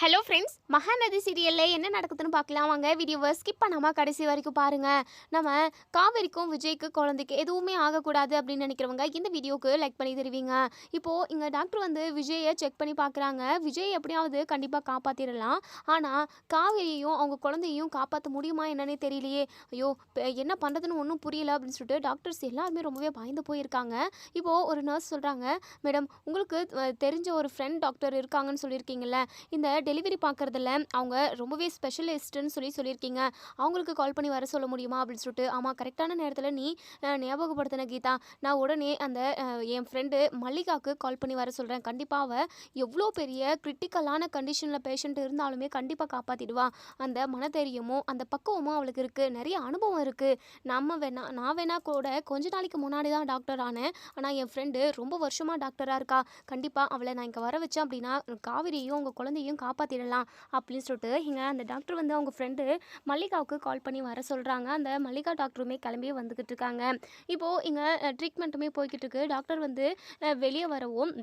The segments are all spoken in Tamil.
ஹலோ ஃப்ரெண்ட்ஸ், மகாநதி சீரியலில் என்ன நடக்குதுன்னு பார்க்கலாம் வாங்க. வீடியோவை ஸ்கிப் பண்ணாமல் கடைசி வரைக்கும் பாருங்கள். நம்ம காவேரிக்கும் விஜய்க்கு குழந்தைக்கு எதுவுமே ஆகக்கூடாது அப்படின்னு நினைக்கிறவங்க இந்த வீடியோவுக்கு லைக் பண்ணி தருவீங்க. இப்போது இங்கே டாக்டர் வந்து விஜயை செக் பண்ணி பார்க்குறாங்க. விஜய் எப்படியாவது கண்டிப்பாக காப்பாற்றிடலாம். ஆனால் காவேரியையும் அவங்க குழந்தையும் காப்பாற்ற முடியுமா என்னன்னே தெரியலையே. ஐயோ, என்ன பண்ணுறதுன்னு ஒன்றும் புரியல அப்படின்னு சொல்லிட்டு டாக்டர்ஸ் எல்லாருமே ரொம்பவே பயந்து போயிருக்காங்க. இப்போது ஒரு நர்ஸ் சொல்கிறாங்க, மேடம் உங்களுக்கு தெரிஞ்ச ஒரு ஃப்ரெண்ட் டாக்டர் இருக்காங்கன்னு சொல்லியிருக்கீங்கல்ல, இந்த டெலிவரி பார்க்குறதில்ல அவங்க ரொம்பவே ஸ்பெஷலிஸ்ட்டுன்னு சொல்லியிருக்கீங்க. அவங்களுக்கு கால் பண்ணி வர சொல்ல முடியுமா அப்படின்னு சொல்லிட்டு. ஆமாம், கரெக்டான நேரத்தில் நீ ஞாபகப்படுத்தின கீதா. நான் உடனே அந்த என் ஃப்ரெண்டு மல்லிகாவுக்கு கால் பண்ணி வர சொல்கிறேன். கண்டிப்பாக அவள் எவ்வளோ பெரிய கிரிட்டிக்கலான கண்டிஷனில் பேஷண்ட் இருந்தாலுமே கண்டிப்பாக காப்பாற்றிடுவா. அந்த மனதைரியமும் அந்த பக்குவமும் அவளுக்கு இருக்குது. நிறைய அனுபவம் இருக்குது. நான் வேணா கூட கொஞ்ச நாளைக்கு முன்னாடி தான் டாக்டர் ஆனேன். ஆனால் என் ஃப்ரெண்டு ரொம்ப வருஷமாக டாக்டராக இருக்கா. கண்டிப்பாக அவளை நான் இங்கே வர வச்சேன் அப்படின்னா காவிரியும் உங்கள் குழந்தையும் காப்பாற்றிடலாம் அப்படின்னு சொல்லிட்டு இங்கே அந்த டாக்டர் வந்து அவங்க ஃப்ரெண்டு மல்லிகாவுக்கு கால் பண்ணி வர சொல்கிறாங்க. அந்த மல்லிகா டாக்டருமே கிளம்பி வந்துக்கிட்டு இருக்காங்க. இப்போது இங்கே ட்ரீட்மெண்ட்டுமே போய்கிட்டு இருக்கு. டாக்டர் வந்து வெளியே வரவும்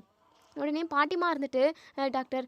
உடனே பாட்டிமா இருந்துட்டு, டாக்டர்,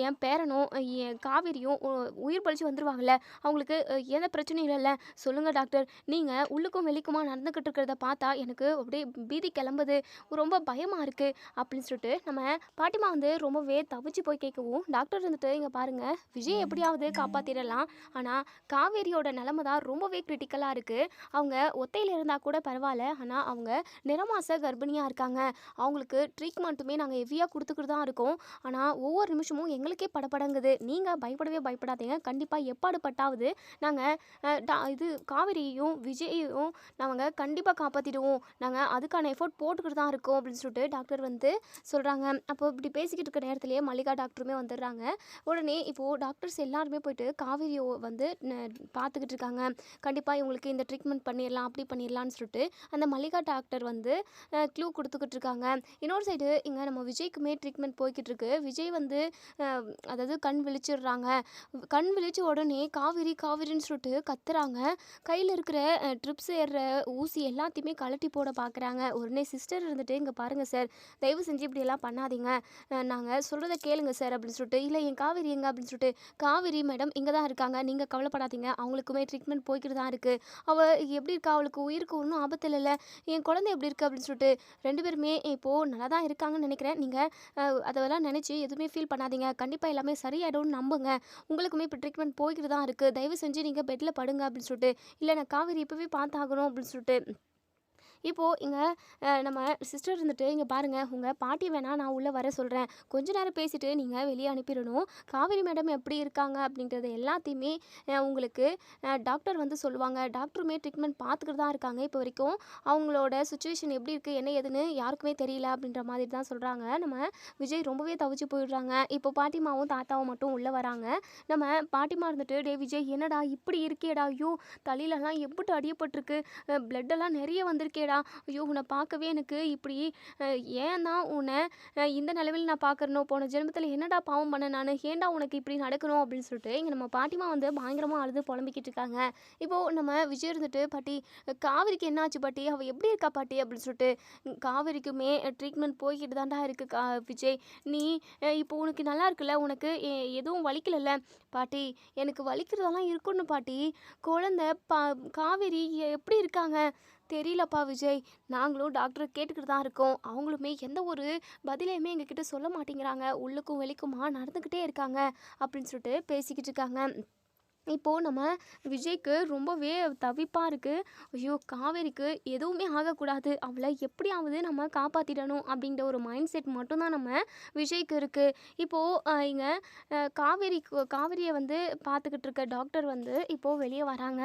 என் பேரனும் என் காவேரியும் உயிர் பழிச்சு வந்துருவாங்கல்ல, அவங்களுக்கு எந்த பிரச்சனையும் இல்லைல்ல, சொல்லுங்கள் டாக்டர். நீங்கள் உள்ளுக்கும் வெளிக்குமா நடந்துக்கிட்டு இருக்கிறத பார்த்தா எனக்கு அப்படியே பீதி கிளம்புது, ரொம்ப பயமாக இருக்குது அப்படின்னு சொல்லிட்டு நம்ம பாட்டிமா வந்து ரொம்பவே தவிச்சு போய் கேட்கவும், டாக்டர் இருந்துட்டு, இங்கே பாருங்கள், விஜய் எப்படியாவது காப்பாற்றிடலாம். ஆனால் காவேரியோட நிலமை தான் ரொம்பவே கிரிட்டிக்கலாக இருக்குது. அவங்க ஒத்தையில் இருந்தால் கூட பரவாயில்ல, ஆனால் அவங்க நிறமாச கர்ப்பிணியாக இருக்காங்க. அவங்களுக்கு ட்ரீட்மெண்ட்டுமே நாங்கள் ஹெவியாக கொடுத்துக்கிட்டு தான் இருக்கோம். ஆனால் ஒவ்வொரு நிமிஷமும் எங்களுக்கே படபடங்குது. நீங்கள் பயப்படவே பயப்படாதீங்க. கண்டிப்பாக எப்பாடுபட்டாவது நாங்கள் இது காவேரியையும் விஜயையும் நாங்கள் கண்டிப்பாக காப்பாற்றிடுவோம். நாங்கள் அதுக்கான எஃபோர்ட் போட்டுக்கிட்டு தான் இருக்கோம் அப்படின்னு சொல்லிட்டு டாக்டர் வந்து சொல்கிறாங்க. அப்போ இப்படி பேசிக்கிட்டு இருக்க நேரத்துலேயே மல்லிகா டாக்டருமே வந்துடுறாங்க. உடனே இப்போது டாக்டர்ஸ் எல்லாருமே போயிட்டு காவேரியை வந்து பார்த்துக்கிட்டு இருக்காங்க. கண்டிப்பாக இவங்களுக்கு இந்த ட்ரீட்மெண்ட் பண்ணிடலாம், அப்படி பண்ணிடலான்னு சொல்லிட்டு அந்த மல்லிகா டாக்டர் வந்து க்ளூ கொடுத்துக்கிட்டு இருக்காங்க. இன்னொரு சைடு இங்கே நம்ம விஜய்க்குமே ட்ரீட்மெண்ட் போய்கிட்டு இருக்கு. விஜய் வந்து அதாவது கண் விழிச்சிடுறாங்க. கண் விழிச்ச உடனே காவேரி காவேரின்னு சொல்லிட்டு கத்துறாங்க. கையில் இருக்கிற ட்ரிப்ஸ் ஏறுற ஊசி எல்லாத்தையுமே கழட்டி போட பார்க்குறாங்க. உடனே சிஸ்டர் இருந்துட்டு, இங்கே பாருங்கள் சார், தயவு செஞ்சு இப்படியெல்லாம் பண்ணாதீங்க, நாங்கள் சொல்கிறத கேளுங்க சார் அப்படின்னு சொல்லிட்டு. இல்லை, என் காவேரி எங்கே அப்படின்னு சொல்லிட்டு. காவேரி மேடம் இங்கே தான் இருக்காங்க, நீங்கள் கவலைப்படாதீங்க, அவங்களுக்குமே ட்ரீட்மெண்ட் போய்கிட்டு தான் இருக்குது. அவள் எப்படி இருக்கா, அவளுக்கு உயிருக்கு ஒன்றும் ஆபத்து இல்லைல்ல, என் குழந்தை எப்படி இருக்குது அப்படின்னு சொல்லிட்டு. 2 பேருமே இப்போது நல்லா தான் இருக்காங்கன்னு நினைக்கிறேன். நீங்கள் அதெல்லாம் நினச்சி எதுவுமே ஃபீல் பண்ணாதீங்க. கண்டிப்பாக எல்லாமே சரியாயிடும்னு நம்புங்க. உங்களுக்குமே இப்போ ட்ரீட்மெண்ட் போய்கிட்டு தான் இருக்குது. தயவு செஞ்சு நீங்கள் பெட்டில் படுங்க அப்படின்னு சொல்லிட்டு. இல்லை, நான் காவேரி இப்போவே பார்த்தாகணும் அப்படின்னு சொல்லிட்டு. இப்போது இங்கே நம்ம சிஸ்டர் இருந்துட்டு, இங்கே பாருங்கள், உங்கள் பாட்டி வேணால் நான் உள்ளே வர சொல்கிறேன், கொஞ்ச நேரம் பேசிவிட்டு நீங்கள் வெளியே அனுப்பிடணும். காவேரி மேடம் எப்படி இருக்காங்க அப்படின்றது எல்லாத்தையுமே உங்களுக்கு டாக்டர் வந்து சொல்லுவாங்க. டாக்டருமே ட்ரீட்மெண்ட் பார்த்துக்கிட்டு தான் இருக்காங்க. இப்போ வரைக்கும் அவங்களோட சுச்சுவேஷன் எப்படி இருக்குது, என்ன ஏதுன்னு யாருக்குமே தெரியல அப்படின்ற மாதிரி தான் சொல்கிறாங்க. நம்ம விஜய் ரொம்பவே தவிச்சு போயிடுறாங்க. இப்போ பாட்டிமாவும் தாத்தாவும் மட்டும் உள்ளே வராங்க. நம்ம பாட்டிமா இருந்துட்டு, டே விஜய், என்னடா இப்படி இருக்கேடா, ஐயோ தலையிலலாம் எம்பிட்டு அடியப்பட்டிருக்கு, பிளட்டெல்லாம் நிறைய வந்திருக்கேடா, ஐயோ உன்னை பார்க்கவே எனக்கு இப்படி ஏன் தான் உன்னை இந்த நிலவில் நான் பார்க்குறனோ, போன ஜென்மத்தில் என்னடா பாவம் பண்ண நான், ஏன்டா உனக்கு இப்படி நடக்கணும் அப்படின்னு சொல்லிட்டு இங்கே நம்ம பாட்டிமா வந்து பயங்கரமாக அழுது புலம்பிக்கிட்டு இருக்காங்க. இப்போது நம்ம விஜய் இருந்துட்டு, பாட்டி காவேரிக்கு என்ன ஆச்சு பாட்டி, அவள் எப்படி இருக்கா பாட்டி அப்படின்னு சொல்லிட்டு. காவேரிக்குமே ட்ரீட்மெண்ட் போய்கிட்டு தான்டா இருக்குது விஜய், நீ இப்போ உனக்கு நல்லா இருக்குல்ல, உனக்கு எதுவும் வலிக்கலைல்ல பாட்டி, எனக்கு வலிக்கிறதெல்லாம் இருக்கணும் பாட்டி, குழந்தை காவேரி எப்படி இருக்காங்க தெரியலப்பா விஜய், நாங்களும் டாக்டரை கேட்டுக்கிட்டு தான் இருக்கோம், அவங்களுமே எந்த ஒரு பதிலையுமே எங்ககிட்ட சொல்ல மாட்டேங்கிறாங்க, உள்ளுக்கும் வெளிக்குமா நடந்துக்கிட்டே இருக்காங்க அப்படின்னு சொல்லிட்டு பேசிக்கிட்டு இருக்காங்க. இப்போது நம்ம விஜய்க்கு ரொம்பவே தவிப்பாக இருக்குது. ஐயோ, காவேரிக்கு எதுவுமே ஆகக்கூடாது, அவளை எப்படியாவது நம்ம காப்பாற்றிடணும் அப்படின்ற ஒரு மைண்ட் செட் மட்டும்தான் நம்ம விஜய்க்கு இருக்குது. இப்போது இங்கே காவேரியை வந்து பார்த்துக்கிட்டு இருக்க டாக்டர் வந்து இப்போது வெளியே வராங்க.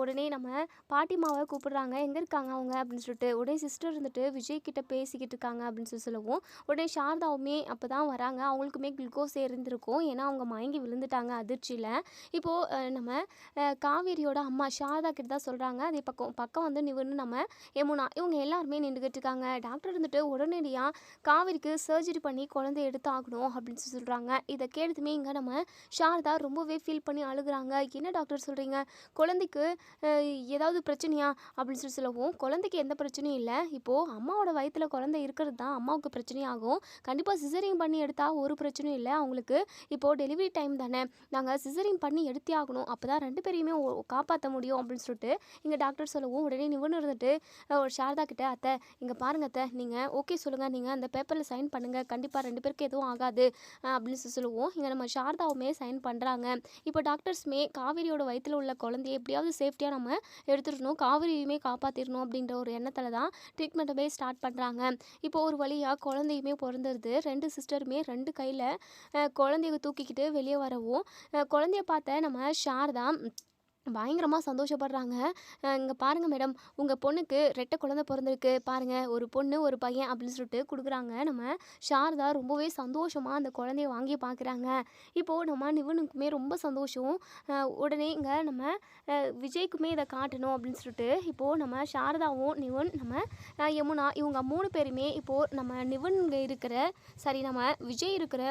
உடனே நம்ம பாட்டிமாவை கூப்பிடுறாங்க. எங்கே இருக்காங்க அவங்க அப்படின்னு சொல்லிட்டு. உடனே சிஸ்டர் இருந்துட்டு விஜய்கிட்ட பேசிக்கிட்டு இருக்காங்க அப்படின்னு சொல்லவும், உடனே சாரதாவுமே அப்போ தான் வராங்க. அவங்களுக்குமே குளுக்கோஸ் இருந்திருக்கும், ஏன்னா அவங்க மயங்கி விழுந்துட்டாங்க அதிர்ச்சியில். இப்போது நம்ம காவேரியோட அம்மா சாரதா கிட்ட தான் சொல்கிறாங்க. அதே பக்கம் பக்கம் வந்து நிவின்னு நம்ம யமுனா இவங்க எல்லாருமே நின்றுக்கிட்டு இருக்காங்க. டாக்டர் இருந்துட்டு உடனடியாக காவேரிக்கு சர்ஜரி பண்ணி குழந்தை எடுத்து ஆகணும் அப்படின்னு சொல்கிறாங்க. இதை கேட்டதுமே இங்கே நம்ம சாரதா ரொம்பவே ஃபீல் பண்ணி அழுகுறாங்க. என்ன டாக்டர் சொல்கிறீங்க, குழந்தைக்கு ஏதாவது பிரச்சனையா அப்படின்னு சொல்லவும், குழந்தைக்கு எந்த பிரச்சனையும் இல்லை. இப்போது அம்மாவோட வயிற்றில் குழந்தை இருக்கிறது தான் அம்மாவுக்கு பிரச்சனையாகும். கண்டிப்பாக சிசரிங் பண்ணி எடுத்தால் ஒரு பிரச்சனையும் இல்லை. அவங்களுக்கு இப்போது டெலிவரி டைம் தானே, நாங்கள் சிசரிங் பண்ணி எடுத்தே ஆகணும், அப்போ தான் 2 பேரையுமே காப்பாற்ற முடியும் அப்படின்னு சொல்லிட்டு இங்கே டாக்டர் சொல்லவும், உடனே நிவுன்னு இருந்துட்டு ஒரு சாரதா கிட்ட, அத்தை இங்கே பாருங்க அத்தை, நீங்கள் ஓகே சொல்லுங்கள், நீங்கள் அந்த பேப்பரில் சைன் பண்ணுங்கள், கண்டிப்பாக 2 பேருக்கு எதுவும் ஆகாது அப்படின்னு சொல்லுவோம். இங்கே நம்ம சாரதாவுமே சைன் பண்ணுறாங்க. இப்போ டாக்டர்ஸுமே காவேரியோட வயிற்றில் உள்ள குழந்தைய எப்படியாவது சேஃப்டியாக நம்ம எடுத்துடணும், காவேரியுமே காப்பாற்றிடணும் அப்படின்ற ஒரு எண்ணத்தில் தான் ட்ரீட்மெண்ட்டுமே ஸ்டார்ட் பண்ணுறாங்க. இப்போ ஒரு வழியாக குழந்தையுமே பிறந்துருது. 2 சிஸ்டருமே 2 கையில் குழந்தைய தூக்கிக்கிட்டு வெளியே வரவும், குழந்தைய பார்த்த நம்ம சாரதா பயங்கரமாக சந்தோஷப்படுறாங்க. இங்கே பாருங்கள் மேடம், உங்கள் பொண்ணுக்கு 2 குழந்தை பிறந்திருக்கு பாருங்கள், ஒரு பொண்ணு ஒரு பையன் அப்படின்னு சொல்லிட்டு கொடுக்குறாங்க. நம்ம சாரதா ரொம்பவே சந்தோஷமாக அந்த குழந்தைய வாங்கி பார்க்குறாங்க. இப்போது நம்ம நிவனுக்குமே ரொம்ப சந்தோஷம். உடனே இங்கே நம்ம விஜய்க்குமே இதை காட்டணும் அப்படின்னு சொல்லிட்டு இப்போது நம்ம சாரதாவும் நிவன் நம்ம யமுனா இவங்க 3 பேருமே இப்போது நம்ம நிவன் இருக்கிற நம்ம விஜய் இருக்கிற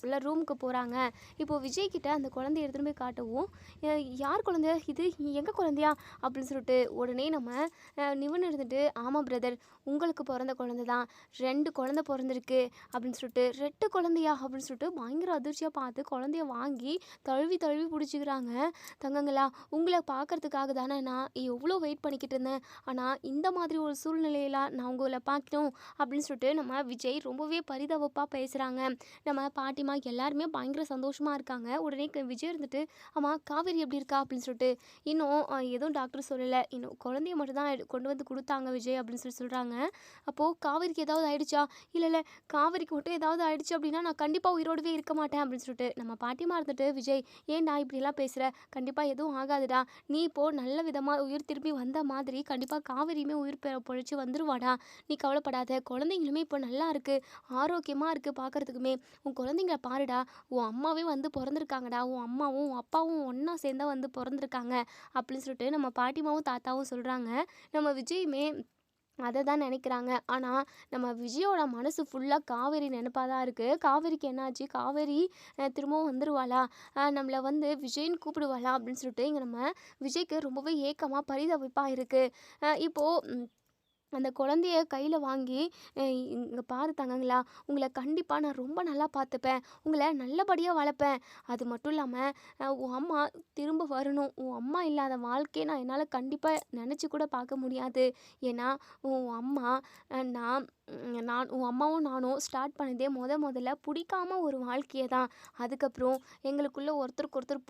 உள்ள ரூமுக்கு போகிறாங்க. இப்போது விஜய் கிட்ட அந்த குழந்தைய எடுத்துகிட்டு போய் காட்டவும், யார் குழந்தை இது, எங்கள் குழந்தையா அப்படின்னு சொல்லிட்டு உடனே நம்ம நிவன் இருந்துட்டு, ஆமாம் பிரதர், உங்களுக்கு பிறந்த குழந்தை தான், 2 குழந்தை பிறந்திருக்கு அப்படின்னு சொல்லிட்டு, 2 குழந்தையா அப்படின்னு சொல்லிட்டு பயங்கர அதிர்ச்சியாக பார்த்து குழந்தைய வாங்கி தழுவி தழுவி பிடிச்சிக்கிறாங்க. தங்கங்களா, உங்களை பார்க்கறதுக்காக தானே நான் எவ்வளோ வெயிட் பண்ணிக்கிட்டு இருந்தேன், ஆனால் இந்த மாதிரி ஒரு சூழ்நிலையெல்லாம் நான் உங்களை பார்க்கணும் அப்படின்னு சொல்லிட்டு நம்ம விஜய் ரொம்பவே பரிதாபமாக பேசுகிறாங்க. நம்ம பாட்டிமா எல்லாருமே பயங்கர சந்தோஷமாக இருக்காங்க. உடனே விஜய் இருந்துட்டு, ஆமாம் காவேரி எப்படி இருக்கா அப்படின்னு சொல்லிட்டு, இன்னும் எதுவும் டாக்டர் சொல்லலை, இன்னும் குழந்தைய மட்டும் தான் கொண்டு வந்து கொடுத்தாங்க விஜய் அப்படின்னு சொல்கிறாங்க. அப்போது காவேரிக்கு ஏதாவது ஆயிடுச்சா, இல்லை காவேரிக்கு மட்டும் ஏதாவது ஆயிடுச்சு அப்படின்னா நான் கண்டிப்பாக உயிரோடவே இருக்க மாட்டேன் அப்படின்னு சொல்லிட்டு நம்ம பாட்டிமா இருந்துட்டு, விஜய் ஏன்டா இப்படிலாம் பேசுகிற, கண்டிப்பாக எதுவும் ஆகாதுடா, நீ இப்போது நல்ல விதமாக உயிர் திரும்பி வந்த மாதிரி கண்டிப்பாக காவேரியுமே உயிர் பொழைச்சி வந்துருவாடா, நீ கவலைப்படாத, குழந்தைங்களுமே இப்போ நல்லா இருக்குது, ஆரோக்கியமாக இருக்குது பார்க்குறதுக்குமே, உன் குழந்தைங்கள பாருடா, உன் அம்மாவே வந்து பிறந்திருக்காங்கடா, உன் அம்மாவும் உன் அப்பாவும் ஒன்றா சேர்ந்தா வந்து பிறந்திருக்காங்க அப்படின்னு சொல்லிட்டு நம்ம பாட்டிமாவும் தாத்தாவும் சொல்கிறாங்க. நம்ம விஜயுமே அதை தான் நினைக்கிறாங்க. ஆனால் நம்ம விஜயோட மனசு ஃபுல்லாக காவேரி நினைப்பாக தான் இருக்குது. காவேரிக்கு என்னாச்சு, காவேரி திரும்பவும் வந்துடுவாளா, நம்மளை வந்து விஜய்ன்னு கூப்பிடுவாளா அப்படின்னு சொல்லிட்டு இங்கே நம்ம விஜய்க்கு ரொம்பவே ஏக்கமாக பரிதவிப்பாக இருக்குது. இப்போது அந்த குழந்தைய கையில் வாங்கி, இங்கே பாரு தங்கங்களா, உங்களை கண்டிப்பாக நான் ரொம்ப நல்லா பார்த்துப்பேன், உங்களை நல்லபடியாக வளர்ப்பேன், அது மட்டும் இல்லாமல் உன் அம்மா திரும்ப வரணும், உன் அம்மா இல்லாத வாழ்க்கையை நான் என்னால் கண்டிப்பாக நினச்சி கூட பார்க்க முடியாது, ஏன்னா உன் அம்மா நான் உன் அம்மாவும் நானும் ஸ்டார்ட் பண்ணதே முதல்ல பிடிக்காம ஒரு வாழ்க்கையை தான். அதுக்கப்புறம் எங்களுக்குள்ளே ஒருத்தருக்கு ஒருத்தர்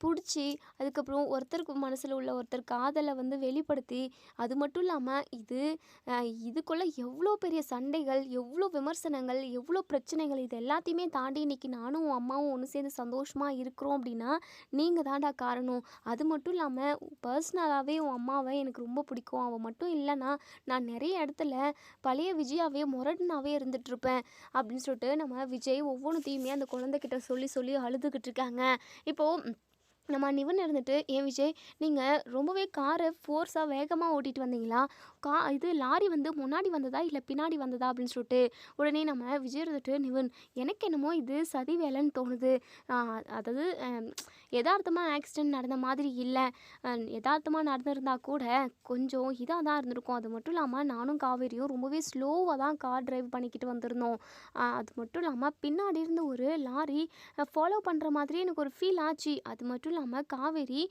பிடிச்சி அதுக்கப்புறம் ஒருத்தருக்கு மனசில் உள்ள ஒருத்தர் காதலை வந்து வெளிப்படுத்தி, அது மட்டும் இல்லாமல் இதுக்குள்ளே எவ்வளோ பெரிய சண்டைகள், எவ்வளோ விமர்சனங்கள், எவ்வளோ பிரச்சனைகள், இது எல்லாத்தையுமே தாண்டி இன்றைக்கி நானும் உன் அம்மாவும் ஒன்று சேர்ந்து சந்தோஷமாக இருக்கிறோம் அப்படின்னா நீங்கள் தான்டா காரணம். அது மட்டும் இல்லாமல் பர்சனலாகவே உன் அம்மாவை எனக்கு ரொம்ப பிடிக்கும், அவள் மட்டும் இல்லைன்னா நான் நிறைய இடத்துல பழைய விஜயாவே முரடனாவே இருந்துகிட்ருப்பேன் அப்படின்னு சொல்லிட்டு நம்ம விஜய் ஒவ்வொன்றுத்தையுமே அந்த குழந்தைகிட்ட சொல்லி சொல்லி அழுதுகிட்டு இருக்காங்க. இப்போது நம்ம நிவன் இருந்துட்டு, ஏன் விஜய், நீங்கள் ரொம்பவே காரை ஃபோர்ஸாக வேகமாக ஓட்டிகிட்டு வந்தீங்களா, இது லாரி வந்து முன்னாடி வந்ததா இல்லை பின்னாடி வந்ததா அப்படின்னு சொல்லிட்டு உடனே நம்ம விஜய் இருந்துட்டு, நிவன் எனக்கு என்னமோ இது சதி வேலைன்னு தோணுது, அதாவது யதார்த்தமாக ஆக்சிடெண்ட் நடந்த மாதிரி இல்லை, யதார்த்தமாக நடந்திருந்தால் கூட கொஞ்சம் இதாக தான் இருந்திருக்கும், அது மட்டும் இல்லாமல் நானும் காவேரியும் ரொம்பவே ஸ்லோவாக தான் கார் டிரைவ் பண்ணிக்கிட்டு வந்திருந்தோம், அது மட்டும் இல்லாமல் பின்னாடி இருந்து ஒரு லாரி ஃபாலோ பண்ணுற மாதிரி எனக்கு ஒரு ஃபீல் ஆச்சு, அது மட்டும் இல்லாமல் காவேரி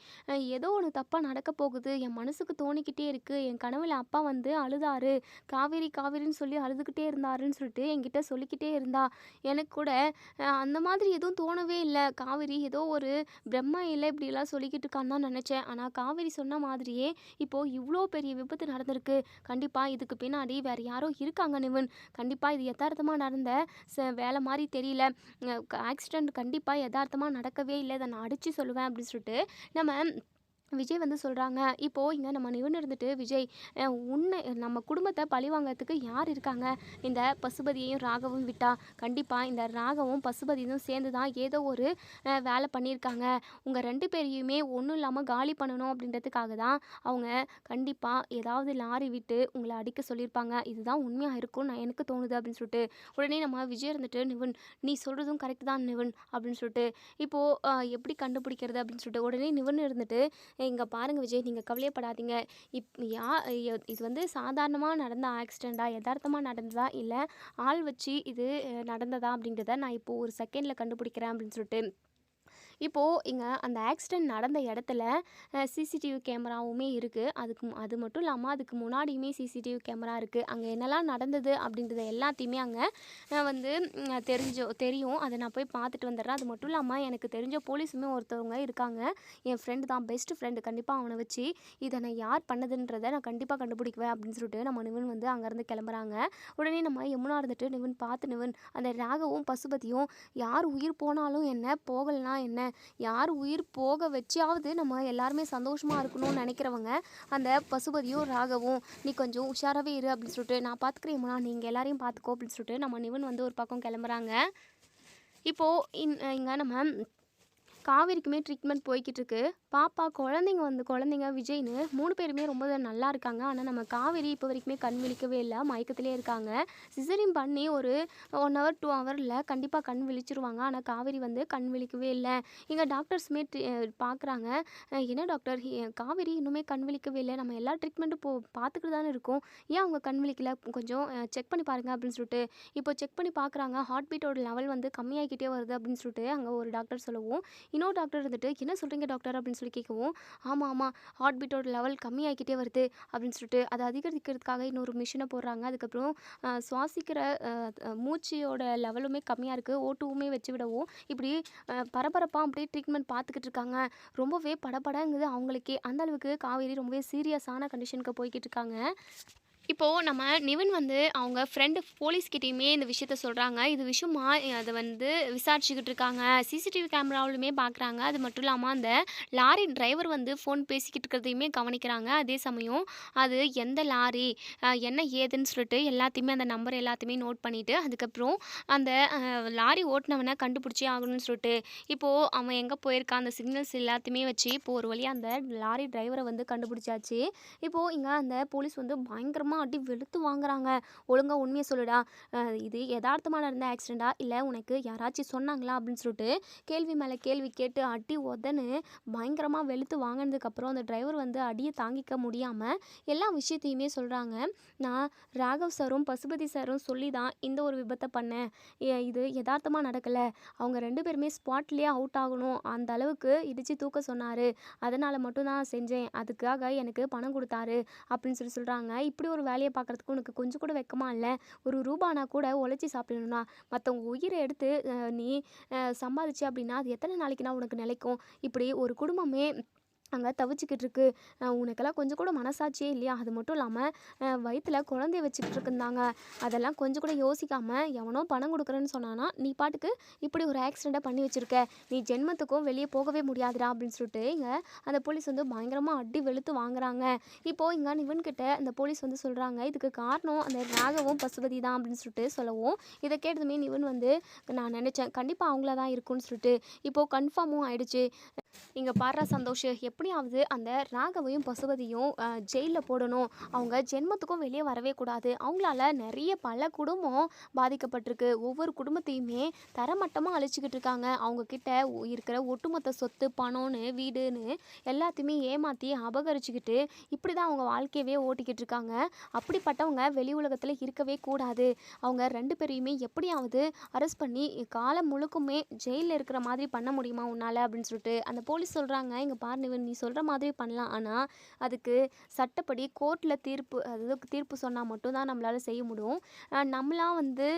ஏதோ ஒன்று தப்பாக நடக்க போகுது, என் மனசுக்கு தோணிக்கிட்டே இருக்குது, என் கனவில் அப்பா வந்து அழுதாரு, காவேரி காவேரின்னு சொல்லி அழுதுகிட்டே இருந்தாருன்னு சொல்லிட்டு என்கிட்ட சொல்லிக்கிட்டே இருந்தா, எனக்கு கூட அந்த மாதிரி எதுவும் தோணவே இல்லை, காவேரி ஏதோ ஒரு பிரம்மா இல்லை இப்படிலாம் சொல்லிக்கிட்டு இருக்கான்னு தான் நினச்சேன், ஆனால் காவேரி சொன்ன மாதிரியே இப்போது இவ்வளோ பெரிய விபத்து நடந்திருக்கு, கண்டிப்பாக இதுக்கு பின்னாடி வேறு யாரோ இருக்காங்க நிவன், கண்டிப்பாக இது யதார்த்தமாக நடந்த வேலை மாதிரி தெரியல, ஆக்சிடெண்ட் கண்டிப்பாக யதார்த்தமாக நடக்கவே இல்லை, இதை நான் அடித்து சொல்லுவேன் அப்படின்னு சொல்லிட்டு நம்ம விஜய் வந்து சொல்கிறாங்க, இப்போது இங்கே நம்ம நிவன் இருந்துட்டு, விஜய் உன்னை நம்ம குடும்பத்தை பழி வாங்கறதுக்கு யார் இருக்காங்க? இந்த பசுபதியையும் ராகவும் விட்டா கண்டிப்பாக இந்த ராகவும் பசுபதியும் சேர்ந்து தான் ஏதோ ஒரு வேலை பண்ணியிருக்காங்க. உங்கள் ரெண்டு பேரையுமே ஒன்றும் இல்லாமல் காலி பண்ணணும் அப்படின்றதுக்காக தான் அவங்க கண்டிப்பாக ஏதாவது லாரி விட்டு உங்களை அடிக்க சொல்லியிருப்பாங்க. இதுதான் உண்மையாக இருக்கும்னு நான் எனக்கு தோணுது அப்படின்னு சொல்லிட்டு உடனே நம்ம விஜய் இருந்துட்டு, நிவன் நீ சொல்கிறதும் கரெக்ட் தான் நிவன் அப்படின்னு சொல்லிட்டு இப்போது எப்படி கண்டுபிடிக்கிறது அப்படின்னு சொல்லிட்டு உடனே நிவன் இருந்துட்டு, இங்க பாருங்க விஜய், நீங்க கவலையப்படாதீங்க. இப் யா இது வந்து சாதாரணமா நடந்த ஆக்சிடென்ட்டா, எதார்த்தமா நடந்ததா, இல்ல ஆள் வச்சு இது நடந்ததா அப்படின்றத நான் இப்போ ஒரு செகண்ட்ல கண்டுபிடிக்கிறேன் அப்படின்னு சொல்லிட்டு இப்போது இங்கே அந்த ஆக்சிடெண்ட் நடந்த இடத்துல சிசிடிவி கேமராவுமே இருக்குது. அது மட்டும் இல்லாமல் அதுக்கு முன்னாடியுமே சிசிடிவி கேமரா இருக்குது. அங்கே என்னெல்லாம் நடந்தது அப்படின்றத எல்லாத்தையுமே அங்கே வந்து தெரியும். அதை நான் போய் பார்த்துட்டு வந்துடுறேன். அது மட்டும் இல்லாமல் எனக்கு தெரிஞ்ச போலீஸுமே ஒருத்தவங்க இருக்காங்க. என் ஃப்ரெண்டு தான், பெஸ்ட் ஃப்ரெண்டு. கண்டிப்பாக அவனை வச்சு இதை நான் யார் பண்ணதுன்றதை நான் கண்டிப்பாக கண்டுபிடிக்குவேன் அப்படின்னு சொல்லிட்டு நம்ம நிவன் வந்து அங்கேருந்து கிளம்புறாங்க. உடனே நம்ம யமுனா இருந்துட்டு, நிவன் பார்த்து நிவன், அந்த ராகவும் பசுபதியும் யார் உயிர் போனாலும் என்ன, போகலைனா என்ன, யார் உயிர் போக வச்சாவது நம்ம எல்லாருமே சந்தோஷமாக இருக்கணும்னு நினைக்கிறவங்க அந்த பசுபதியும் ராகவும், நீ கொஞ்சம் உஷாராகவே இரு அப்படின்னு சொல்லிட்டு, நான் பார்த்துக்கிறேம்மா, நீங்கள் எல்லாரையும் பார்த்துக்கோ அப்படின்னு சொல்லிட்டு நம்ம நிவன் வந்து ஒரு பக்கம் கிளம்புறாங்க. இப்போது இங்கே நம்ம காவேரிக்குமே ட்ரீட்மெண்ட் போய்கிட்டு இருக்கு. பாப்பா குழந்தைங்க விஜய்னு 3 பேருமே ரொம்ப நல்லா இருக்காங்க. ஆனால் நம்ம காவேரி இப்போ வரைக்குமே கண் விழிக்கவே இல்லை, மயக்கத்திலே இருக்காங்க. சிசரின் பண்ணி ஒரு 1 ஹவர் 2 ஹவரில் கண்டிப்பாக கண் விழிச்சிருவாங்க. ஆனால் காவேரி வந்து கண் விழிக்கவே இல்லை. இங்கே டாக்டர்ஸுமே பார்க்குறாங்க. என்ன டாக்டர், காவேரி இன்னுமே கண் விழிக்கவே இல்லை, நம்ம எல்லா ட்ரீட்மெண்ட்டும் பார்த்துக்கிட்டு தானே இருக்கோம், ஏன் அவங்க கண் விழிக்கல, கொஞ்சம் செக் பண்ணி பாருங்க அப்படின்னு சொல்லிட்டு இப்போ செக் பண்ணி பார்க்குறாங்க. ஹார்ட் பீட்டோட லெவல் வந்து கம்மியாகிக்கிட்டே வருது அப்படின்னு சொல்லிட்டு அங்கே ஒரு டாக்டர் சொல்லவும், இன்னொரு டாக்டர் இருந்துட்டு, என்ன சொல்கிறீங்க டாக்டர் அப்படின்னு சொல்லி கேட்கவும், ஆமாம் ஹார்ட் பீட்டோட லெவல் கம்மியாகிக்கிட்டே வருது அப்படின்னு சொல்லிட்டு அதை அதிகரிக்கிறதுக்காக இன்னொரு மிஷினை போடுறாங்க. அதுக்கப்புறம் சுவாசிக்கிற மூச்சியோட லெவலுமே கம்மியாக இருக்குது, ஓட்டுவுமே வச்சு விடவும் இப்படி பரபரப்பாக அப்படியே ட்ரீட்மெண்ட் பார்த்துக்கிட்டு இருக்காங்க. ரொம்பவே படபடங்குது அவங்களுக்கே. அந்த அளவுக்கு காவேரி ரொம்பவே சீரியஸான கண்டிஷனுக்கு போய்கிட்டு இருக்காங்க. இப்போது நம்ம நிவன் வந்து அவங்க ஃப்ரெண்டு போலீஸ்கிட்டையுமே இந்த விஷயத்த சொல்கிறாங்க. இது விஷயமா அதை வந்து விசாரிச்சுக்கிட்டு இருக்காங்க. சிசிடிவி கேமராவிலுமே பார்க்குறாங்க. அது மட்டும் இல்லாமல் அந்த லாரி டிரைவர் வந்து ஃபோன் பேசிக்கிட்டு இருக்கிறதையுமே கவனிக்கிறாங்க. அதே சமயம் அது எந்த லாரி, என்ன ஏதுன்னு சொல்லிட்டு எல்லாத்தையுமே அந்த நம்பர் எல்லாத்தையுமே நோட் பண்ணிவிட்டு அதுக்கப்புறம் அந்த லாரி ஓட்டுனவனை கண்டுபிடிச்சே ஆகணும்னு சொல்லிட்டு இப்போது அவன் எங்கே போயிருக்கான், அந்த சிக்னல்ஸ் எல்லாத்தையுமே வச்சு இப்போது ஒரு வழியாக அந்த லாரி டிரைவரை வந்து கண்டுபிடிச்சாச்சு. இப்போது இங்கே அந்த போலீஸ் வந்து பயங்கரமாக அடி வெளுத்து வாங்குறாங்க. ஒழுங்கா உண்மையை சொல்லுடா, இது யதார்த்தமாக நடந்த ஆக்சிடெண்ட்டா, இல்லை உனக்கு யாராச்சும் சொன்னாங்களா அப்படின்னு சொல்லிட்டு கேள்வி மேலே கேள்வி கேட்டு அடி உதன்னு பயங்கரமாக வெளுத்து வாங்கினதுக்கப்புறம் அந்த டிரைவர் வந்து அடியை தாங்கிக்க முடியாமல் எல்லா விஷயத்தையுமே சொல்கிறாங்க. நான் ராகவ் சாரும் பசுபதி சாரும் சொல்லி தான் இந்த ஒரு விபத்தை பண்ணேன், இது யதார்த்தமாக நடக்கலை, அவங்க 2 பேருமே ஸ்பாட்லேயே அவுட் ஆகணும் அந்த அளவுக்கு இடித்து தூக்க சொன்னார், அதனால் மட்டும் தான் செஞ்சேன், அதுக்காக எனக்கு பணம் கொடுத்தாரு அப்படின்னு சொல்கிறாங்க. இப்படி ஒரு வேலையை பார்க்குறதுக்கு உனக்கு கொஞ்சம் கூட வெக்கமா இல்லை? ஒரு ரூபானா கூட உழைச்சி சாப்பிடணும்னா, மற்றவங்க உயிரை எடுத்து நீ சம்பாதிச்சு அப்படின்னா அது எத்தனை நாளைக்குனா உனக்கு நிலைக்கும்? இப்படி ஒரு குடும்பமே அங்கே தவிச்சிக்கிட்டு இருக்கு, உனக்கெல்லாம் கொஞ்சம் கூட மனசாட்சியே இல்லையா? அது மட்டும் இல்லாமல் வயிற்றில் குழந்தைய வச்சுக்கிட்டு இருக்குந்தாங்க, அதெல்லாம் கொஞ்சம் கூட யோசிக்காமல் எவனோ பணம் கொடுக்குறேன்னு சொன்னானா நீ பாட்டுக்கு இப்படி ஒரு ஆக்சிடெண்ட்டை பண்ணி வச்சுருக்க, நீ ஜென்மத்துக்கும் வெளியே போகவே முடியாதுடா அப்படின்னு சொல்லிட்டு இங்கே அந்த போலீஸ் வந்து பயங்கரமாக அடி வெளுத்து வாங்குறாங்க. இப்போது இங்கே நிவன்கிட்ட அந்த போலீஸ் வந்து சொல்கிறாங்க, இதுக்கு காரணம் அந்த ராகவும் பசுபதி தான் அப்படின்னு சொல்லிட்டு சொல்லவும், இதை கேட்டதுமே நிவன் வந்து நான் நினச்சேன் கண்டிப்பாக அவங்கள தான் இருக்குன்னு சொல்லிட்டு இப்போது கன்ஃபார்மும் ஆயிடுச்சு. இங்கே பாடுற சந்தோஷ் எப்படியாவது அந்த ராகவையும் பசுபதியும் ஜெயிலில் போடணும், அவங்க ஜென்மத்துக்கும் வெளியே வரவே கூடாது, அவங்களால நிறைய பல குடும்பம் பாதிக்கப்பட்டிருக்கு, ஒவ்வொரு குடும்பத்தையுமே தரமட்டமாக அழிச்சிக்கிட்டு இருக்காங்க, அவங்கக்கிட்ட இருக்கிற ஒட்டுமொத்த சொத்து பணம்னு வீடுன்னு எல்லாத்தையுமே ஏமாற்றி அபகரிச்சுக்கிட்டு இப்படி தான் அவங்க வாழ்க்கையவே ஓட்டிக்கிட்டு இருக்காங்க. அப்படிப்பட்டவங்க வெளி உலகத்தில் இருக்கவே கூடாது, அவங்க 2 பேரையுமே எப்படியாவது அரெஸ்ட் பண்ணி காலம் முழுக்குமே ஜெயிலில் இருக்கிற மாதிரி பண்ண முடியுமா உன்னால் அப்படின்னு சொல்லிட்டு அந்த போலீஸ் சொல்கிறாங்க. இங்கே பாரு நிவன், நீ சொல்கிற மாதிரி பண்ணலாம், ஆனால் அதுக்கு சட்டப்படி கோர்ட்டில் தீர்ப்பு சொன்னால் மட்டும்தான் நம்மளால் செய்ய முடியும். நம்மளாம் வந்து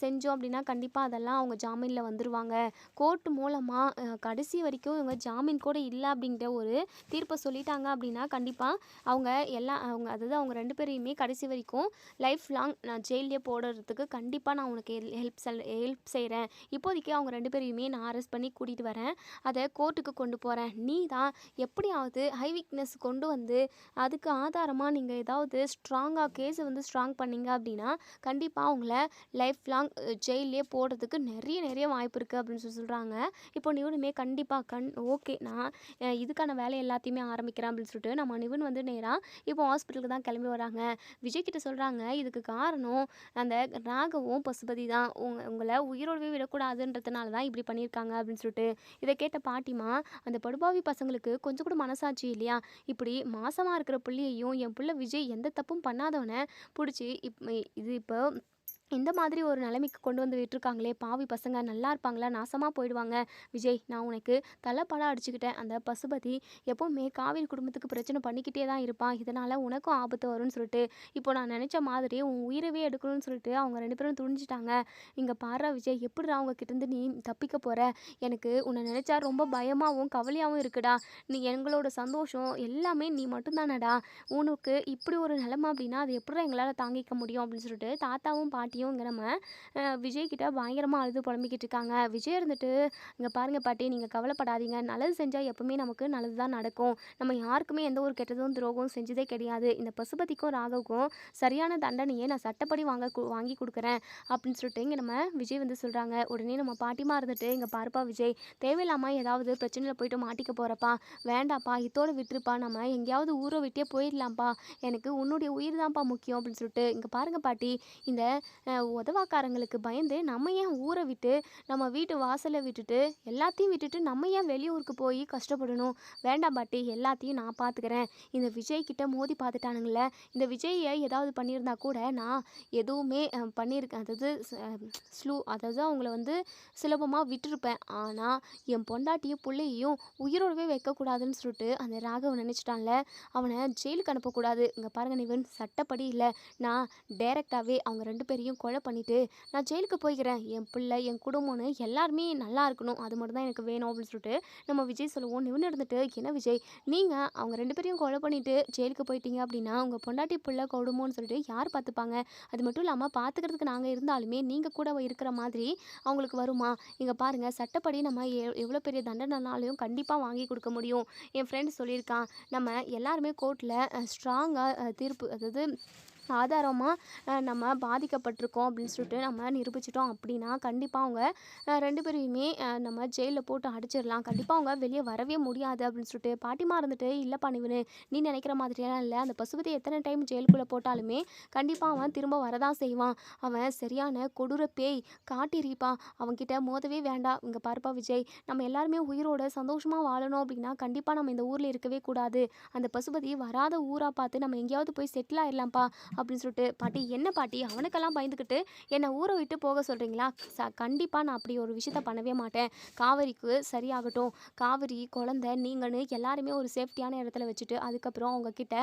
செஞ்சோம் அப்படின்னா கண்டிப்பாக அதெல்லாம் அவங்க ஜாமீனில் வந்துடுவாங்க. கோர்ட் மூலமாக கடைசி வரைக்கும் இவங்க ஜாமீன் கூட இல்லை அப்படிங்கிற ஒரு தீர்ப்பை சொல்லிட்டாங்க அப்படின்னா கண்டிப்பாக அவங்க அதாவது அவங்க 2 பேரையுமே கடைசி வரைக்கும் லைஃப் லாங் நான் ஜெயிலே போடுறதுக்கு கண்டிப்பாக நான் உனக்கு ஹெல்ப் செய்கிறேன். இப்போதைக்கு அவங்க 2 பேரையுமே நான் அரெஸ்ட் பண்ணி கூட்டிகிட்டு வரேன், அதை கோர்ட்டுக்கு கொண்டு போகிறேன், நீ தான் எப்படியாவது ஹை வீக்னஸ் கொண்டு வந்து அதுக்கு ஆதாரமாக நீங்கள் ஏதாவது ஸ்ட்ராங்காக கேஸை வந்து ஸ்ட்ராங் பண்ணீங்க அப்படின்னா கண்டிப்பாக உங்கள லைஃப் லாங் ஜெயிலே போடுறதுக்கு நிறைய நிறைய வாய்ப்பு இருக்குது அப்படின்னு சொல்கிறாங்க. இப்போ நிவினுமே கண்டிப்பாக ஓகே நான் இதுக்கான வேலை எல்லாத்தையுமே ஆரம்பிக்கிறேன் அப்படின்னு சொல்லிட்டு நம்ம நிவின் வந்து நேராக இப்போ ஹாஸ்பிட்டலுக்கு தான் கிளம்பி வராங்க. விஜய் கிட்ட சொல்கிறாங்க இதுக்கு காரணம் அந்த ராகவும் பசுபதி தான் உங்களை உயிரோடவே விடக்கூடாதுன்றதுனால தான் இப்படி பண்ணியிருக்காங்க அப்படின்னு சொல்லிட்டு. இதை கேட்ட பாட்டிமா அந்த படுபாவி பசங்களுக்கு கொஞ்சம் கூட மனசாட்சி இல்லையா, இப்படி மாசமாக இருக்கிற புள்ளியையும் என் புள்ள விஜய் எந்த தப்பும் பண்ணாதவனை பிடிச்சி இப்போ இந்த மாதிரி ஒரு நிலைமைக்கு கொண்டு வந்து விட்டுருக்காங்களே, பாவி பசங்க நல்லா இருப்பாங்களா, நாசமாக போயிடுவாங்க. விஜய் நான் உனக்கு தலைப்படம் அடிச்சுக்கிட்டேன். அந்த பசுபதி எப்போவுமே காவேரி குடும்பத்துக்கு பிரச்சனை பண்ணிக்கிட்டே தான் இருப்பான், இதனால் உனக்கும் ஆபத்து வரும்னு சொல்லிட்டு இப்போ நான் நினச்ச மாதிரி உன் உயிரவே எடுக்கணும்னு சொல்லிட்டு அவங்க 2 பேரும் துணிஞ்சிட்டாங்க. இங்கே பாரு விஜய், எப்படிடா அவங்க கிட்டேருந்து நீ தப்பிக்க போகிற, எனக்கு உன்னை நினச்சா ரொம்ப பயமாகவும் கவலையாகவும் இருக்குடா. நீ எங்களோட சந்தோஷம் எல்லாமே நீ மட்டும்தானடா. உனக்கு இப்படி ஒரு நிலைமை அப்படின்னா அது எப்படிடா எங்களால் தாங்கிக்க முடியும் அப்படின்னு சொல்லிட்டு தாத்தாவும் பாட்டியும் இங்கே நம்ம விஜய்கிட்ட பயங்கரமாக அழுது புலம்பிக்கிட்டு இருக்காங்க. விஜய் இருந்துட்டு இங்கே பாருங்கள் பாட்டி, நீங்கள் கவலைப்படாதீங்க, நல்லது செஞ்சால் எப்பவுமே நமக்கு நல்லது தான் நடக்கும். நம்ம யாருக்குமே எந்த ஒரு கெட்டதும் துரோகமும் செஞ்சதே கிடையாது. இந்த பசுபதிக்கும் ராகவுக்கும் சரியான தண்டனையை நான் சட்டப்படி வாங்கி கொடுக்குறேன் அப்படின்னு சொல்லிட்டு இங்கே நம்ம விஜய் வந்து சொல்கிறாங்க. உடனே நம்ம பாட்டிமா இருந்துட்டு இங்கே பாருப்பா விஜய், தேவையில்லாமல் ஏதாவது பிரச்சனையில் போயிட்டு மாட்டிக்க போகிறப்பா, வேண்டாப்பா இதோடு விட்டுருப்பா, நம்ம எங்கேயாவது ஊரை விட்டே போயிடலாம்ப்பா, எனக்கு உன்னுடைய உயிர் தான்ப்பா முக்கியம் அப்படின்னு சொல்லிட்டு. இங்கே பாருங்கள் பாட்டி, இந்த உதவாக்காரங்களுக்கு பயந்து நம்ம ஏன் ஊரை விட்டு நம்ம வீட்டு வாசலை விட்டுட்டு எல்லாத்தையும் விட்டுட்டு நம்ம ஏன் வெளியூருக்கு போய் கஷ்டப்படணும், வேண்டாம் பாட்டி எல்லாத்தையும் நான் பார்த்துக்கிறேன். இந்த விஜய் கிட்ட மோதி பார்த்துட்டானுங்களே, இந்த விஜயை ஏதாவது பண்ணியிருந்தா கூட நான் எதுவுமே பண்ணியிருக்கேன், அதாவது அவங்கள வந்து சுலபமாக விட்டுருப்பேன். ஆனால் என் பொண்டாட்டியும் பிள்ளையையும் உயிரோடவே வைக்கக்கூடாதுன்னு சொல்லிட்டு அந்த ராகவன் நினச்சிட்டான்ல, அவனை ஜெயிலுக்கு அனுப்பக்கூடாது. இங்கே பாருங்க நிவன், சட்டப்படி இல்லை, நான் டைரெக்டாகவே அவங்க 2 பேரையும் கொலை பண்ணிவிட்டு நான் ஜெயிலுக்கு போய்க்கிறேன். என் பிள்ளை என் குடும்பம்னு எல்லாருமே நல்லா இருக்கணும், அது மட்டும் தான் எனக்கு வேணும் அப்படின்னு சொல்லிட்டு நம்ம விஜய் சொல்லுவோம். நிவன் இருந்துட்டு என்ன விஜய், நீங்கள் அவங்க 2 பேரையும் கொலை பண்ணிவிட்டு ஜெயிலுக்கு போயிட்டீங்க அப்படின்னா உங்கள் பொண்டாட்டி பிள்ளை குடும்பம்னு சொல்லிட்டு யார் பார்த்துப்பாங்க, அது மட்டும் இல்லாமல் பார்த்துக்கிறதுக்கு நாங்கள் இருந்தாலுமே நீங்கள் கூட இருக்கிற மாதிரி அவங்களுக்கு வருமா? இங்கே பாருங்கள், சட்டப்படி நம்ம எவ்வளோ பெரிய தண்டனைனாலையும் கண்டிப்பாக வாங்கி கொடுக்க முடியும். என் ஃப்ரெண்ட் சொல்லியிருக்கான், நம்ம எல்லாருமே கோர்ட்டில் ஸ்ட்ராங்காக தீர்ப்பு, அதாவது ஆதாரமாக நம்ம பாதிக்கப்பட்டிருக்கோம் அப்படின்னு சொல்லிட்டு நம்ம நிரூபிச்சிட்டோம் அப்படின்னா கண்டிப்பாக அவங்க 2 பேரையுமே நம்ம ஜெயிலில் போட்டு அடிச்சிடலாம், கண்டிப்பாக அவங்க வெளியே வரவே முடியாது அப்படின்னு சொல்லிட்டு பாட்டிமா இருந்துட்டு. இல்லைப்பா நிவனு, நீ நினைக்கிற மாதிரியெல்லாம் இல்லை, அந்த பசுபதி எத்தனை டைம் ஜெயிலுக்குள்ளே போட்டாலுமே கண்டிப்பாக அவன் திரும்ப வரதான் செய்வான், அவன் சரியான கொடூர பேய், காட்டிருப்பா, அவன்கிட்ட மோதவே வேண்டாம். இங்கே பாருப்பா விஜய், நம்ம எல்லாருமே உயிரோட சந்தோஷமாக வாழணும் அப்படின்னா கண்டிப்பாக நம்ம இந்த ஊரில் இருக்கவே கூடாது, அந்த பசுபதி வராத ஊராக பார்த்து நம்ம எங்கேயாவது போய் செட்டில் ஆயிடலாம்ப்பா அப்படின்னு சொல்லிட்டு. பாட்டி என்ன பாட்டி, அவனுக்கெல்லாம் பயந்துக்கிட்டு என்னை ஊரை விட்டு போக சொல்கிறீங்களா? கண்டிப்பாக நான் அப்படி ஒரு விஷயத்த பண்ணவே மாட்டேன். காவேரிக்கு சரியாகட்டும், காவேரி குழந்தை நீங்கன்னு எல்லாருமே ஒரு சேஃப்டியான இடத்துல வச்சுட்டு அதுக்கப்புறம் அவங்கக்கிட்ட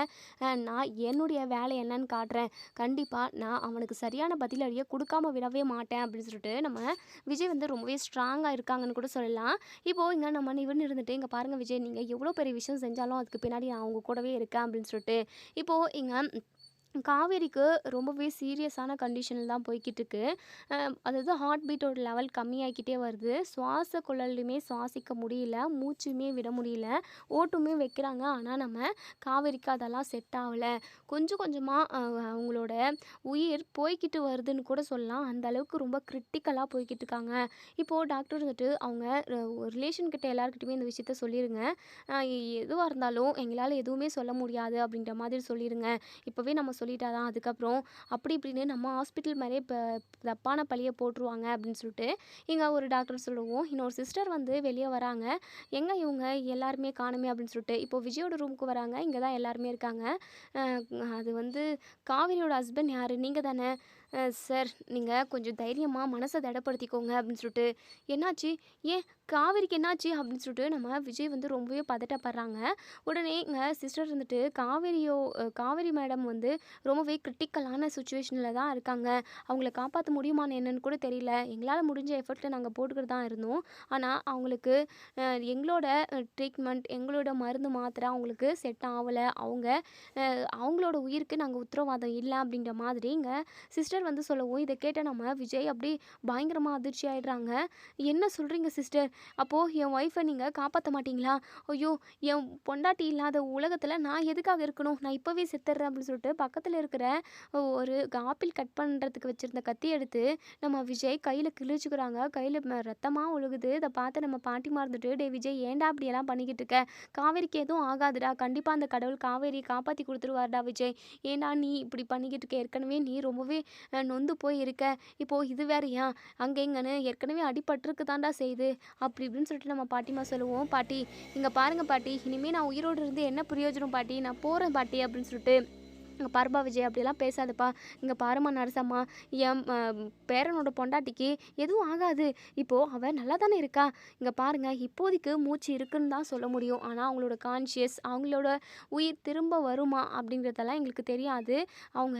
நான் என்னுடைய வேலை என்னன்னு காட்டுறேன், கண்டிப்பாக நான் அவனுக்கு சரியான பதிலடியை கொடுக்காம விடவே மாட்டேன் அப்படின்னு சொல்லிட்டு நம்ம விஜய் வந்து ரொம்பவே ஸ்ட்ராங்காக இருக்காங்கன்னு கூட சொல்லலாம். இப்போது இங்கே நம்ம நிவன் இருந்துட்டு இங்கே பாருங்கள் விஜய், நீங்கள் எவ்வளோ பெரிய விஷயம் செஞ்சாலும் அதுக்கு பின்னாடி நான் அவங்க கூடவே இருக்கேன் அப்படின்னு சொல்லிட்டு. இப்போது இங்கே காவேரிக்கு ரொம்பவே சீரியஸான கண்டிஷனில் தான் போய்கிட்டு இருக்கு. அதாவது ஹார்ட் பீட்டோட லெவல் கம்மியாகிக்கிட்டே வருது, சுவாச குழல்லையுமே சுவாசிக்க முடியல, மூச்சுமே விட முடியல, ஓட்டுமே வைக்கிறாங்க. ஆனால் நம்ம காவேரிக்கு அதெல்லாம் செட் ஆகலை, கொஞ்சம் கொஞ்சமாக அவங்களோட உயிர் போய்கிட்டு வருதுன்னு கூட சொல்லலாம், அந்த அளவுக்கு ரொம்ப கிரிட்டிக்கலாக போய்கிட்டு இருக்காங்க. இப்போது டாக்டர் வந்துட்டு அவங்க ரிலேஷன் கிட்ட எல்லாருக்கிட்டையுமே இந்த விஷயத்த சொல்லிடுங்க, எதுவாக இருந்தாலும் எங்களால் எதுவுமே சொல்ல முடியாது அப்படின்ற மாதிரி சொல்லிடுங்க, இப்போவே நம்ம சொல்லிட்டா தான் அதுக்கப்புறம் அப்படி இப்படின்னு நம்ம ஹாஸ்பிட்டல் மேலே இப்போ தப்பான பழியை போட்டுருவாங்க அப்படின்னு சொல்லிட்டு இங்கே ஒரு டாக்டர் சொல்லுவோம். இன்னொரு சிஸ்டர் வந்து வெளியே வராங்க, எங்கே இவங்க எல்லாருமே காணுமே அப்படின்னு சொல்லிட்டு. இப்போ விஜயோட ரூமுக்கு வராங்க, இங்கே தான் எல்லாருமே இருக்காங்க. அது வந்து காவேரியோட ஹஸ்பண்ட் யார், நீங்கள் தானே சார், நீங்கள் கொஞ்சம் தைரியமாக மனசை திடப்படுத்திக்கோங்க அப்படின்னு சொல்லிட்டு. என்னாச்சு, ஏன் காவேரிக்கு என்னாச்சு அப்படின்னு சொல்லிட்டு நம்ம விஜய் வந்து ரொம்பவே பதட்டப்படுறாங்க. உடனே இங்கே சிஸ்டர் இருந்துட்டு காவேரி மேடம் வந்து ரொம்பவே கிரிட்டிக்கலான சுச்சுவேஷனில் தான் இருக்காங்க, அவங்கள காப்பாற்ற முடியுமான்னு என்னன்னு கூட தெரியல, எங்களால் முடிஞ்ச எஃபர்ட்டில் நாங்கள் போட்டுக்கிட்டு தான் இருந்தோம், ஆனால் அவங்களுக்கு எங்களோட ட்ரீட்மெண்ட் எங்களோட மருந்து மாத்திரை அவங்களுக்கு செட் ஆகலை, அவங்களோட உயிருக்கு நாங்கள் உத்தரவாதம் இல்லை அப்படின்ற மாதிரி இங்கே சிஸ்டர் சிஸ்டர் வந்து சொல்லவும் இதை கேட்ட நம்ம விஜய் அப்படி பயங்கரமாக அதிர்ச்சி ஆயிடுறாங்க. என்ன சொல்கிறீங்க சிஸ்டர்? அப்போது என் ஒய்ஃபை நீங்கள் காப்பாற்ற மாட்டீங்களா? ஐயோ, என் பொண்டாட்டி இல்லாத உலகத்தில் நான் எதுக்காக இருக்கணும்? நான் இப்போவே செத்துடுறேன் அப்படின்னு சொல்லிட்டு பக்கத்தில் இருக்கிற ஒரு ஆப்பிள் கட் பண்ணுறதுக்கு வச்சுருந்த கத்தி எடுத்து நம்ம விஜய் கையில் கிழிச்சுக்கிறாங்க. கையில் ரத்தமாக ஒழுகுது. இதை பார்த்து நம்ம பாட்டிமா இருந்துட்டு, டே விஜய் ஏன்டா இப்படியெல்லாம் பண்ணிக்கிட்டு இருக்க? காவேரிக்கு எதுவும் ஆகாதுடா, கண்டிப்பாக அந்த கடவுள் காவேரியை காப்பாற்றி கொடுத்துருவாருடா விஜய். ஏன்டா நீ இப்படி பண்ணிக்கிட்டு இருக்க? ஏற்கனவே நீ ரொம்பவே நொந்து போய் இருக்க. இப்போது இது வேறயா? அங்கே இங்கன்னு ஏற்கனவே அடிபட்டிருக்கு தான்டா செய்யுது அப்படி இப்படின்னு சொல்லிட்டு நம்ம பாட்டிமா சொல்லுவோம். பாட்டி இங்கே பாருங்க பாட்டி, இனிமேல் நான் உயிரோடு இருந்து என்ன பிரயோஜனம் பாட்டி? நான் போகிறேன் பாட்டி அப்படின்னு சொல்லிட்டு, இங்கே பாருப்பா விஜய் அப்படியெல்லாம் பேசாதப்பா, இங்கே பாருமா நரசம்மா, என் பேரனோட பொண்டாட்டிக்கு எதுவும் ஆகாது, இப்போது அவள் நல்லா தானே இருக்கா. இங்கே பாருங்கள், இப்போதைக்கு மூச்சு இருக்குன்னு தான் சொல்ல முடியும். ஆனால் அவங்களோட கான்ஷியஸ், அவங்களோட உயிர் திரும்ப வருமா அப்படிங்கிறதெல்லாம் எங்களுக்கு தெரியாது. அவங்க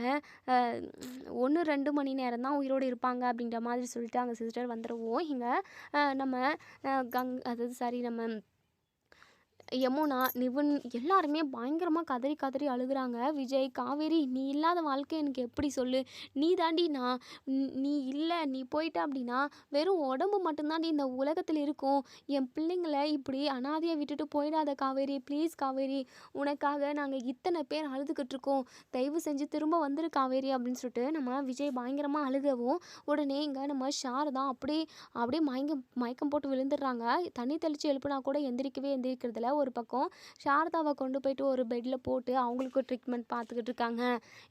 1-2 மணி நேரம் தான் உயிரோடு இருப்பாங்க அப்படின்ற மாதிரி சொல்லிட்டு அங்கே சிஸ்டர் வந்துடுவோம். இங்கே நம்ம அதாவது சாரி நம்ம யமுனா, நிவின் எல்லாருமே பயங்கரமாக கதறி கதறி அழுகுறாங்க. விஜய், காவேரி நீ இல்லாத வாழ்க்கை எனக்கு எப்படி சொல்லு? நீ தாண்டி நான், நீ இல்லை, நீ போயிட்ட அப்படின்னா வெறும் உடம்பு மட்டும்தாண்டி இந்த உலகத்தில் இருக்கும். என் பிள்ளைங்களை இப்படி அனாதையாக விட்டுட்டு போயிடாத காவேரி, ப்ளீஸ் காவேரி, உனக்காக நாங்கள் இத்தனை பேர் அழுதுகிட்டு இருக்கோம், தயவு செஞ்சு திரும்ப வந்துரு காவேரி அப்படின்னு சொல்லிட்டு நம்ம விஜய் பயங்கரமாக அழுகவும், உடனே இங்கே நம்ம சாரதா அப்படியே அப்படியே மயக்கம் போட்டு விழுந்துடுறாங்க. தண்ணி தெளித்து எழுப்புனா கூட எந்திரிக்கிறதில்ல. ஒரு பக்கம் சாரதாவை கொண்டு போயிட்டு ஒரு பெட்டில் போட்டு அவங்களுக்கு ட்ரீட்மெண்ட் பார்த்துக்கிட்டு இருக்காங்க.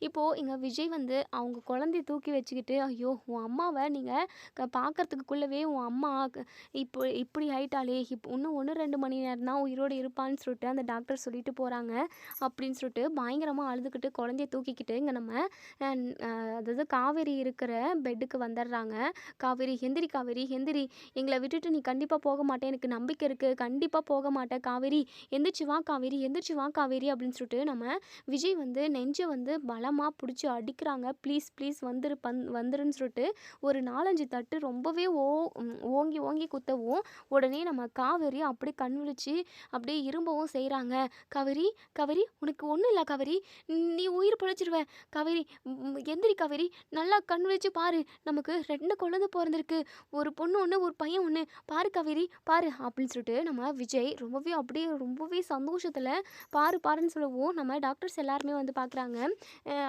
இப்போது இங்கே விஜய் வந்து அவங்க குழந்தைய தூக்கி வச்சுக்கிட்டு, ஐயோ உன் அம்மாவை நீங்கள் பார்க்கறதுக்குள்ளவே உன் அம்மா இப்படி ஆயிட்டாலே, இன்னும் 1-2 மணி நேரம் தான் உயிரோடு இருப்பான்னு சொல்லிட்டு அந்த டாக்டர் சொல்லிட்டு போகிறாங்க அப்படின்னு சொல்லிட்டு பயங்கரமாக அழுதுகிட்டு குழந்தைய தூக்கிக்கிட்டு இங்கே நம்ம அதாவது காவேரி இருக்கிற பெட்டுக்கு வந்துடுறாங்க. காவேரி எந்திரி, காவேரி எந்திரி, எங்களை விட்டுட்டு நீ கண்டிப்பாக போக மாட்டேன், எனக்கு நம்பிக்கை இருக்குது, கண்டிப்பாக போக மாட்டேன் காவேரி, எந்திரிச்சு வா காவேரி, எந்திரிச்சு வா காவேரி அப்படின்னு சொல்லிட்டு நம்ம விஜய் வந்து நெஞ்சை வந்து பலமாக பிடிச்சி அடிக்கிறாங்க. ப்ளீஸ் ப்ளீஸ் வந்துருன்னு சொல்லிட்டு ஒரு 4-5 தட்டு ரொம்பவே ஓங்கி ஓங்கி குத்தவும், உடனே நம்ம காவேரி அப்படியே கண் விழிச்சு அப்படியே இரும்பவும் செய்கிறாங்க. காவேரி, காவேரி உனக்கு ஒன்றும் இல்லை காவேரி, நீ உயிர் பிழைச்சிருவ காவேரி, எந்திரி காவேரி, நல்லா கண் விழிச்சு பாரு, நமக்கு 2 குழந்தை பிறந்திருக்கு, ஒரு பொண்ணு ஒன்று ஒரு பையன் ஒன்று, பாரு காவேரி பாரு அப்படின்னு சொல்லிட்டு நம்ம விஜய் ரொம்பவே சந்தோஷத்தில் பாருன்னு சொல்லவும், நம்ம டாக்டர்ஸ் எல்லாருமே வந்து பார்க்குறாங்க.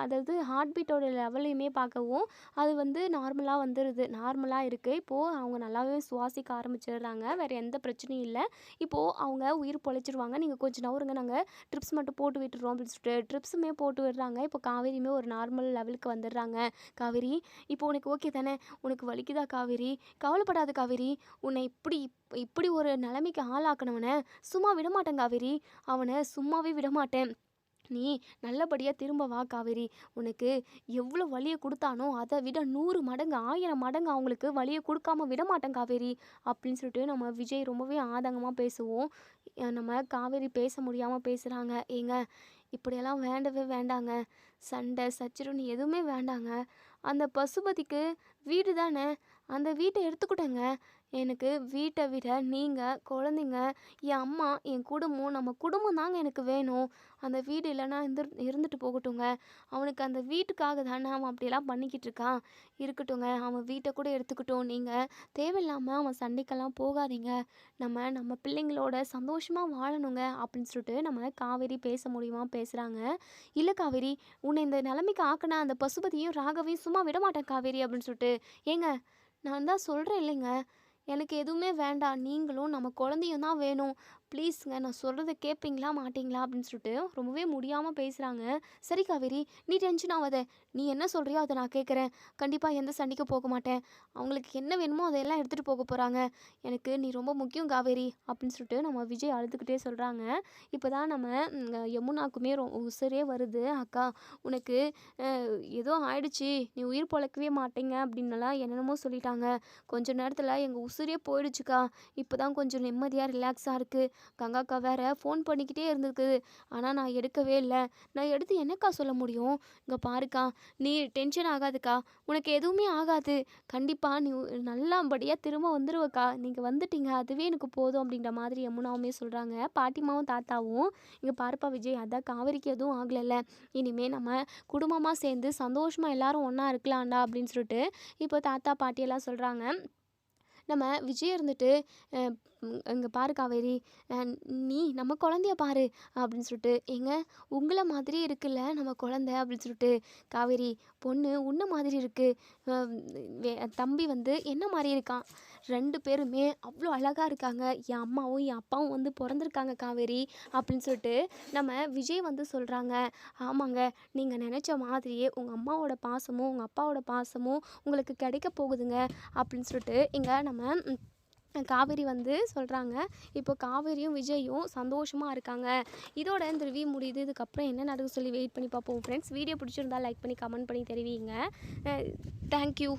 அதாவது ஹார்ட் பீட்டோட லெவலையுமே பார்க்கவும் அது வந்து நார்மலாக இருக்குது. இப்போது அவங்க நல்லாவே சுவாசிக்க ஆரம்பிச்சிடுறாங்க. வேறு எந்த பிரச்சனையும் இல்லை. இப்போது அவங்க உயிர் பொழைச்சிருவாங்க. நீங்கள் கொஞ்சம் நவருங்க, நாங்கள் ட்ரிப்ஸ் மட்டும் போட்டு விட்டுறோம் அப்படின்னு சொல்லிட்டு ட்ரிப்ஸுமே போட்டு விடுறாங்க. இப்போ காவேரியுமே ஒரு நார்மல் லெவலுக்கு வந்துடுறாங்க. காவேரி இப்போ உனக்கு ஓகே தானே? உனக்கு வலிக்குதா காவேரி? கவலைப்படாத காவேரி, உன்னை இப்படி ஒரு நிலைமைக்கு ஆளாக்கணவனை சும்மா விடமாட்டேன் காவேரி, அவனை சும்மாவே விடமாட்டேன், நீ நல்லபடியாக திரும்ப வா காவேரி, உனக்கு எவ்வளோ வலியை கொடுத்தானோ அதை விட 100 மடங்கு 1000 மடங்கு அவங்களுக்கு வலியை கொடுக்காம விடமாட்டேன் காவேரி அப்படின்னு சொல்லிட்டு நம்ம விஜய் ரொம்பவே ஆதங்கமாக பேசுவோம். நம்ம காவேரி பேச முடியாமல் பேசுகிறாங்க. ஏங்க இப்படியெல்லாம் வேண்டவே வேண்டாங்க, சண்டை சச்சரவுன்னு எதுவுமே வேண்டாங்க, அந்த பசுபதிக்கு வீடு தானே, அந்த வீட்டை எடுத்துக்கிட்டேங்க, எனக்கு வீட்டை விட நீங்கள் குழந்தைங்க, என் அம்மா, என் குடும்பம், நம்ம குடும்பம் தாங்க எனக்கு வேணும், அந்த வீடு இல்லைன்னா இருந்துட்டு போகட்டுங்க, அவனுக்கு அந்த வீட்டுக்காக தானே அவன் அப்படியெல்லாம் பண்ணிக்கிட்டு இருக்கான், இருக்கட்டுங்க, அவன் வீட்டை கூட எடுத்துக்கிட்டோம், நீங்கள் தேவையில்லாமல் அவன் சண்டைக்கெல்லாம் போகாதீங்க, நம்ம பிள்ளைங்களோட சந்தோஷமாக வாழணுங்க அப்படின்னு சொல்லிட்டு நம்ம காவேரி பேச முடியுமா பேசுகிறாங்க. இல்லை காவேரி, உன்னை இந்த நிலைமைக்கு ஆக்கின அந்த பசுபதியும் ராகவையும் சும்மா விட மாட்டேன் காவேரி அப்படின்னு சொல்லிட்டு, ஏங்க நான் தான் சொல்கிறேன் இல்லைங்க, எனக்கு எதுவுமே வேண்டாம், நீங்களும் நம்ம குழந்தையும் தான் வேணும், ப்ளீஸுங்க நான் சொல்கிறத கேட்பீங்களா மாட்டிங்களா அப்படின்னு சொல்லிட்டு ரொம்பவே முடியாமல் பேசுகிறாங்க. சரி காவேரி, நீ டென்ஷன் ஆகாத, நீ என்ன சொல்கிறியோ அதை நான் கேட்குறேன், கண்டிப்பாக எந்த சண்டைக்கும் போக மாட்டேன், அவங்களுக்கு என்ன வேணுமோ அதையெல்லாம் எடுத்துகிட்டு போக போகிறாங்க, எனக்கு நீ ரொம்ப முக்கியம் காவேரி அப்படின்னு சொல்லிட்டு நம்ம விஜய் அழுதுகிட்டே சொல்கிறாங்க. இப்போ தான் நம்ம யமுனாக்குமே உசுரே வருது. அக்கா உனக்கு ஏதோ ஆயிடுச்சு, நீ உயிர் பொழைக்கவே மாட்டேங்க அப்படின்னலாம் என்னென்னமோ சொல்லிட்டாங்க, கொஞ்ச நேரத்தில் எங்கள் உசுரே போயிடுச்சுக்கா. இப்போ தான் கொஞ்சம் நிம்மதியாக ரிலாக்ஸாக இருக்குது. கங்காக்கா வேற ஃபோன் பண்ணிக்கிட்டே இருந்திருக்குது. ஆனால் நான் எடுக்கவே இல்லை. நான் எடுத்து என்னக்கா சொல்ல முடியும்? இங்கே பாருக்கா, நீ டென்ஷன் ஆகாதுக்கா. உனக்கு எதுவுமே ஆகாது. கண்டிப்பாக நீ நல்லபடியாக திரும்ப வந்துடுவக்கா. நீங்கள் வந்துட்டீங்க அதுவே எனக்கு போதும் அப்படின்ற மாதிரி யமுனாவுமே சொல்கிறாங்க. பாட்டிமாவும் தாத்தாவும், இங்கே பாருப்பா விஜய், அதான் காவேரிக்கு எதுவும் ஆகலைல்ல, இனிமேல் நம்ம குடும்பமாக சேர்ந்து சந்தோஷமாக எல்லாரும் ஒன்றா இருக்கலாம்டா அப்படின்னு சொல்லிட்டு இப்போ தாத்தா பாட்டியெல்லாம் சொல்கிறாங்க. நம்ம விஜய் இருந்துட்டு இங்கே பாரு காவேரி, நீ நம்ம குழந்தைய பாரு அப்படின்னு சொல்லிட்டு, ஏங்க உங்களை மாதிரி இருக்குல்ல நம்ம குழந்தை அப்படின்னு சொல்லிட்டு, காவேரி பொண்ணு உன்ன மாதிரி இருக்குது, தம்பி வந்து என்ன மாதிரி இருக்கான், 2 பேருமே அவ்வளோ அழகாக இருக்காங்க, என் அம்மாவும் என் அப்பாவும் வந்து பிறந்திருக்காங்க காவேரி அப்படின்னு சொல்லிட்டு நம்ம விஜய் வந்து சொல்கிறாங்க. ஆமாங்க, நீங்கள் நினச்ச மாதிரியே உங்கள் அம்மாவோட பாசமும் உங்கள் அப்பாவோட பாசமும் உங்களுக்கு கிடைக்க போகுதுங்க அப்படின்னு சொல்லிட்டு இங்கே நம்ம காவேரி வந்து சொல்கிறாங்க. இப்போ காவேரியும் விஜயும் சந்தோஷமாக இருக்காங்க. இதோட இந்த ரிவ்யூ முடியுது. இதுக்கப்புறம் என்ன நடக்குது சொல்லி வெயிட் பண்ணி பார்ப்போம் ஃப்ரெண்ட்ஸ். வீடியோ பிடிச்சிருந்தா லைக் பண்ணி கமெண்ட் பண்ணி தெரிவிங்க. தேங்க்யூ.